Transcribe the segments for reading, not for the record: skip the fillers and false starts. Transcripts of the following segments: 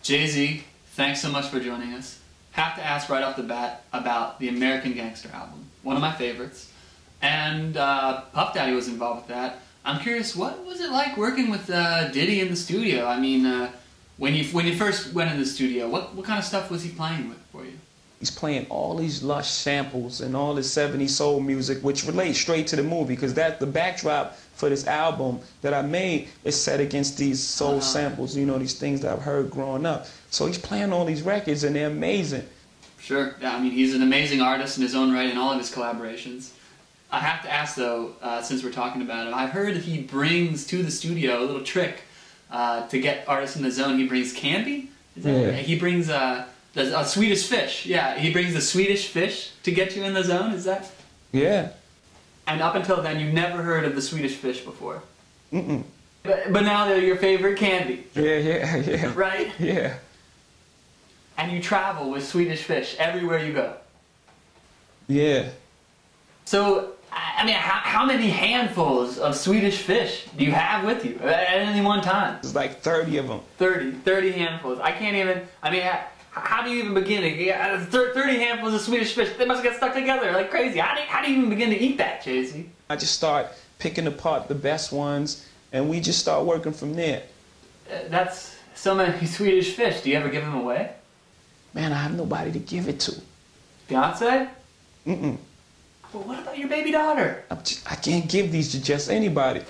Jay-Z, thanks so much for joining us. Have to ask right off the bat about the American Gangster album, one of my favorites. And Puff Daddy was involved with that. I'm curious, what was it like working with Diddy in the studio? I mean, when you first went in the studio, what kind of stuff was he playing with for you? He's playing all these lush samples and all this 70s soul music, which relates straight to the movie, because that's the backdrop for this album that I made is set against these soul samples, you know, these things that I've heard growing up. So he's playing all these records and they're amazing. Sure, yeah, I mean, he's an amazing artist in his own right in all of his collaborations. I have to ask though, since we're talking about him, I've heard that he brings to the studio a little trick to get artists in the zone. He brings candy? Is that right? He brings a Swedish fish. Yeah, he brings the Swedish fish to get you in the zone, is that? Yeah. And up until then, you've never heard of the Swedish fish before? Mm-mm. But now they're your favorite candy. Yeah. Right? Yeah. And you travel with Swedish fish everywhere you go. Yeah. So, I mean, how many handfuls of Swedish fish do you have with you at any one time? It's like 30 of them. 30 handfuls. I can't even, I mean, how do you even begin to, 30 handfuls of Swedish fish, they must get stuck together like crazy. How do you even begin to eat that, Jay-Z? I just start picking apart the best ones, and we just start working from there. That's so many Swedish fish. Do you ever give them away? Man, I have nobody to give it to. Fiance? Mm-mm. Well, what about your baby daughter? I can't give these to just anybody.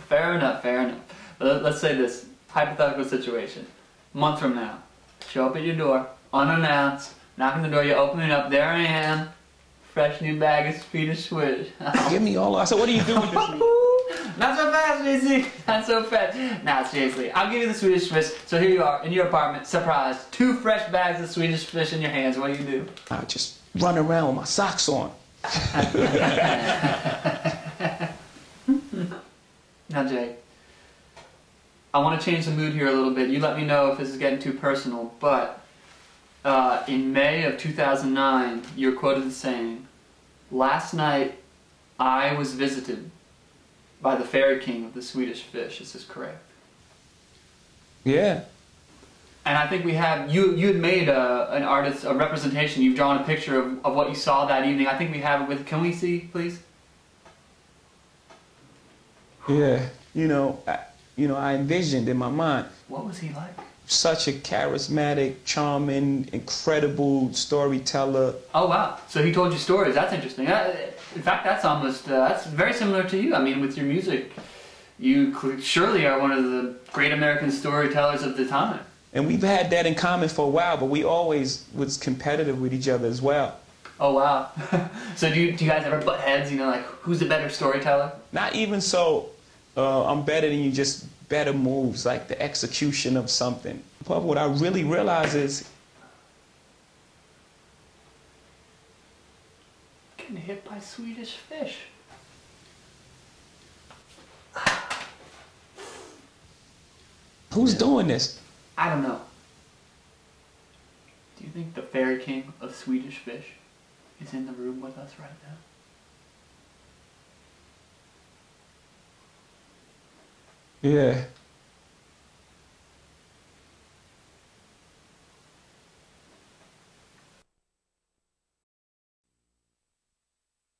Fair enough, fair enough. But let's say this, hypothetical situation. A month from now, show up at your door, unannounced, knock on the door, you open it up, there I am, fresh new bag of Swedish Swish. Give me all. I said, what are you doing with this? Not so fast, JC. Not so fast. Nah, seriously. I'll give you the Swedish fish. So here you are in your apartment, surprise. 2 fresh bags of Swedish fish in your hands. What do you do? I just run around with my socks on. Now, Jay, I want to change the mood here a little bit. You let me know if this is getting too personal, but in May of 2009, you're quoted as saying, "Last night, I was visited by the fairy king of the Swedish fish." Is this correct? Yeah. And I think we have, you had made an artist, a representation, you've drawn a picture of what you saw that evening. I think we have it with, can we see, please? Yeah. You know, I envisioned in my mind. What was he like? Such a charismatic, charming, incredible storyteller. Oh wow, so he told you stories, that's interesting. In fact, that's almost, that's very similar to you. I mean, with your music, you surely are one of the great American storytellers of the time. And we've had that in common for a while, but we always was competitive with each other as well. Oh wow. So do you guys ever butt heads, you know, like who's the better storyteller? Not even so, I'm better than you, just better moves, like the execution of something. But what I really realize is getting hit by Swedish fish. Who's doing this? I don't know. Do you think the fairy king of Swedish fish is in the room with us right now? Yeah.